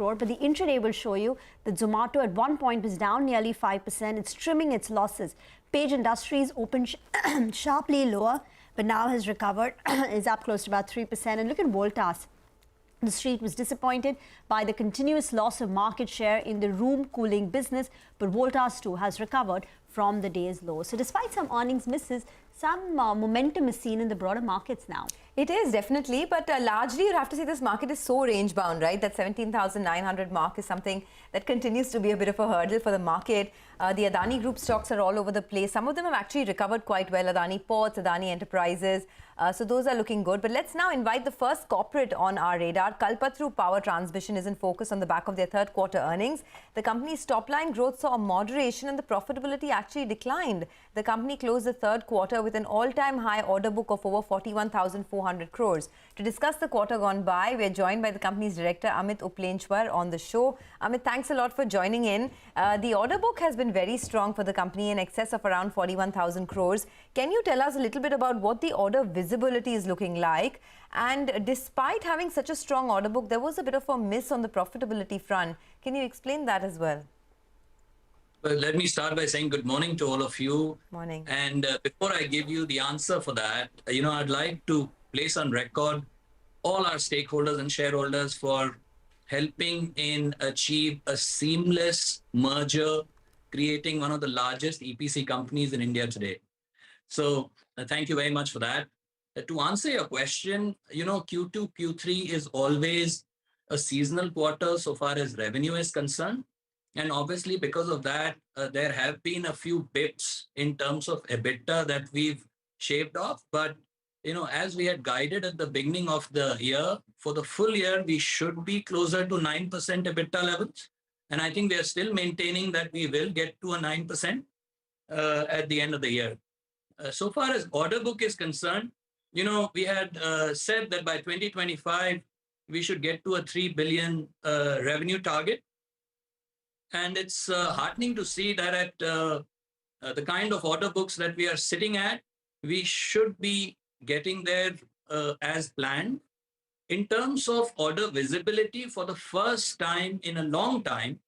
crore, but the intraday will show you that Zomato at one point was down nearly 5%. It's trimming its losses. Page Industries opened sharply lower, but now has recovered, is up close to about 3%. And look at Voltas. The street was disappointed by the continuous loss of market share in the room cooling business, but Voltas too has recovered from the day's low. So despite some earnings misses, some momentum is seen in the broader markets now. It is definitely, but largely you have to say this market is so range bound, right? That 17,900 mark is something that continues to be a bit of a hurdle for the market. The Adani Group stocks are all over the place. Some of them have actually recovered quite well. Adani Ports, Adani Enterprises. So those are looking good. But let's now invite the first corporate on our radar. Kalpataru Power Transmission is in focus on the back of their third quarter earnings. The company's top line growth saw a moderation and the profitability actually declined. The company closed the third quarter with an all-time high order book of over 41,400 crores. To discuss the quarter gone by, we are joined by the company's director, Amit Uplenchwar, on the show. Amit, thanks a lot for joining in. The order book has been very strong for the company in excess of around 41,000 crores. Can you tell us a little bit about what the order visibility is looking like? And despite having such a strong order book, there was a bit of a miss on the profitability front. Can you explain that as well? Well, let me start by saying good morning to all of you. Morning. And before I give you the answer for that, I'd like to place on record all our stakeholders and shareholders for helping in achieve a seamless merger, creating one of the largest EPC companies in India today. So thank you very much for that. To answer your question, Q2, Q3 is always a seasonal quarter so far as revenue is concerned. And obviously, because of that, there have been a few bits in terms of EBITDA that we've shaved off. But, as we had guided at the beginning of the year, for the full year, we should be closer to 9% EBITDA levels. And I think we are still maintaining that we will get to a 9% at the end of the year. So far as order book is concerned, we had said that by 2025, we should get to a 3 billion revenue target. And it's heartening to see that at the kind of order books that we are sitting at, we should be getting there as planned. In terms of order visibility, for the first time in a long time,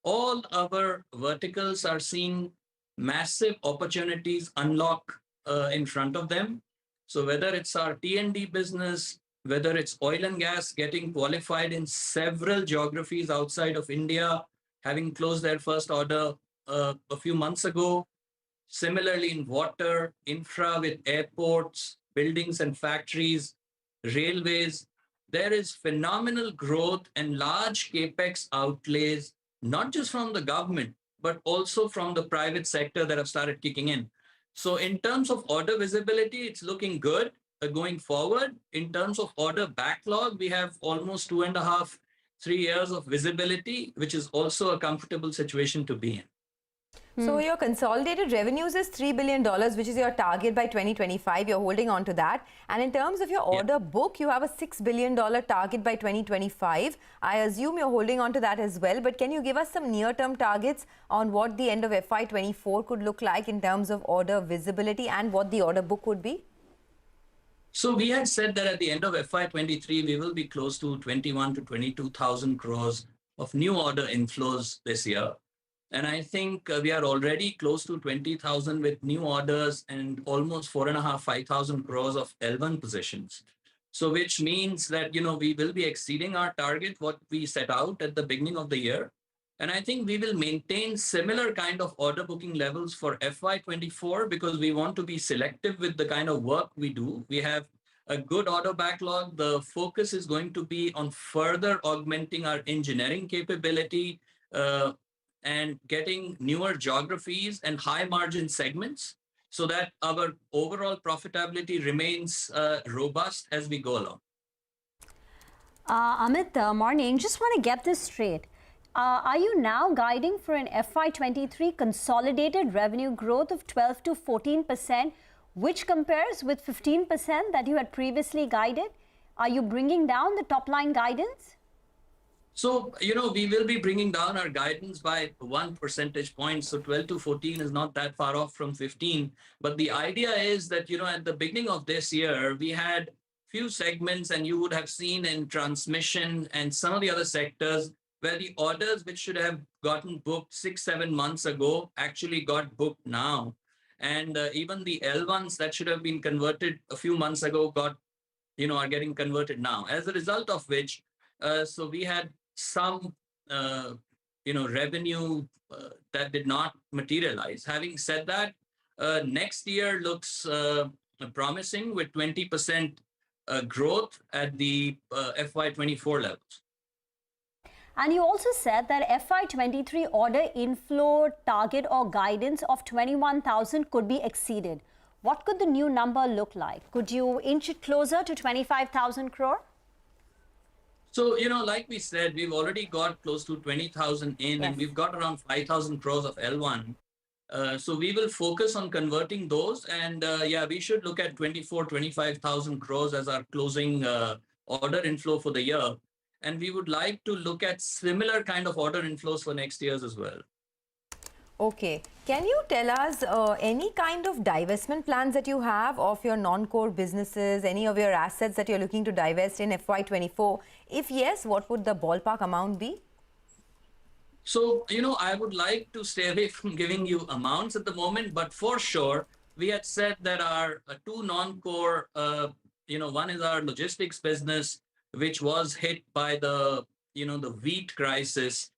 all our verticals are seeing massive opportunities unlock in front of them. So whether it's our T&D business, whether it's oil and gas getting qualified in several geographies outside of India, having closed their first order a few months ago. Similarly, in water, infra with airports, buildings and factories, railways, there is phenomenal growth and large capex outlays, not just from the government, but also from the private sector that have started kicking in. So in terms of order visibility, it's looking good going forward. In terms of order backlog, we have almost 2.5, 3 years of visibility, which is also a comfortable situation to be in. So your consolidated revenues is $3 billion, which is your target by 2025. You're holding on to that. And in terms of your order book, you have a $6 billion target by 2025. I assume you're holding on to that as well. But can you give us some near-term targets on what the end of FY24 could look like in terms of order visibility and what the order book would be? So we had said that at the end of FY23, we will be close to 21 to 22,000 crores of new order inflows this year. And I think we are already close to 20,000 with new orders and almost 4.5, 5,000 crores of L1 positions. So which means that, we will be exceeding our target, what we set out at the beginning of the year. And I think we will maintain similar kind of order booking levels for FY24 because we want to be selective with the kind of work we do. We have a good order backlog. The focus is going to be on further augmenting our engineering capability and getting newer geographies and high margin segments so that our overall profitability remains robust as we go along. Amit, morning. Just want to get this straight. Are you now guiding for an FY23 consolidated revenue growth of 12 to 14%, which compares with 15% that you had previously guided? Are you bringing down the top line guidance? So, we will be bringing down our guidance by 1 percentage point. So 12 to 14 is not that far off from 15. But the idea is that, at the beginning of this year, we had few segments and you would have seen in transmission and some of the other sectors, where the orders which should have gotten booked 6-7 months ago actually got booked now. And even the L1s that should have been converted a few months ago are getting converted now. As a result of which, so we had some, revenue that did not materialize. Having said that, next year looks promising with 20% growth at the FY24 levels. And you also said that FY23 order inflow target or guidance of 21,000 could be exceeded. What could the new number look like? Could you inch it closer to 25,000 crore? So, like we said, we've already got close to 20,000 in, and we've got around 5,000 crores of L1. So we will focus on converting those. And we should look at 25,000 crores as our closing order inflow for the year. And we would like to look at similar kind of order inflows for next year's as well. Okay. Can you tell us any kind of divestment plans that you have of your non-core businesses, any of your assets that you're looking to divest in FY24? If yes, what would the ballpark amount be? So, I would like to stay away from giving you amounts at the moment, but for sure, we had said that our two non-core, one is our logistics business, which was hit by the wheat crisis,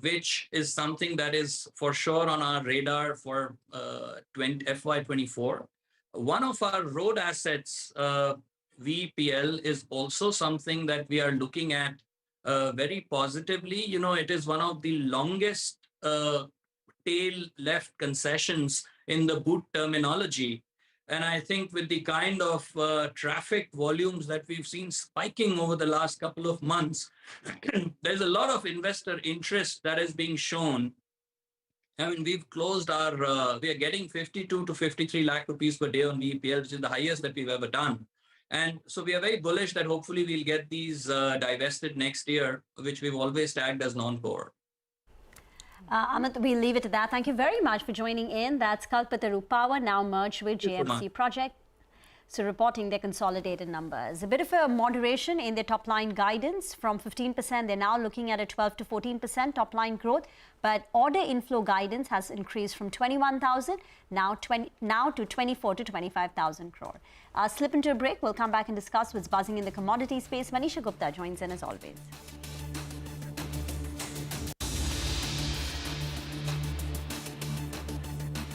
which is something that is for sure on our radar for FY24. One of our road assets, VPL, is also something that we are looking at very positively. It is one of the longest tail left concessions in the boot terminology. And I think with the kind of traffic volumes that we've seen spiking over the last couple of months, there's a lot of investor interest that is being shown. I mean, we've closed we are getting 52 to 53 lakh rupees per day on VPL, which is the highest that we've ever done. And so we are very bullish that hopefully we'll get these divested next year, which we've always tagged as non-core. Amit, we'll leave it at that. Thank you very much for joining in. That's Kalpataru Power, now merged with JFC Project. So reporting their consolidated numbers. A bit of a moderation in their top line guidance from 15%. They're now looking at a 12 to 14% top line growth. But order inflow guidance has increased from 21,000 now to 24 to 25,000 crore. Slip into a break. We'll come back and discuss what's buzzing in the commodity space. Manisha Gupta joins in as always.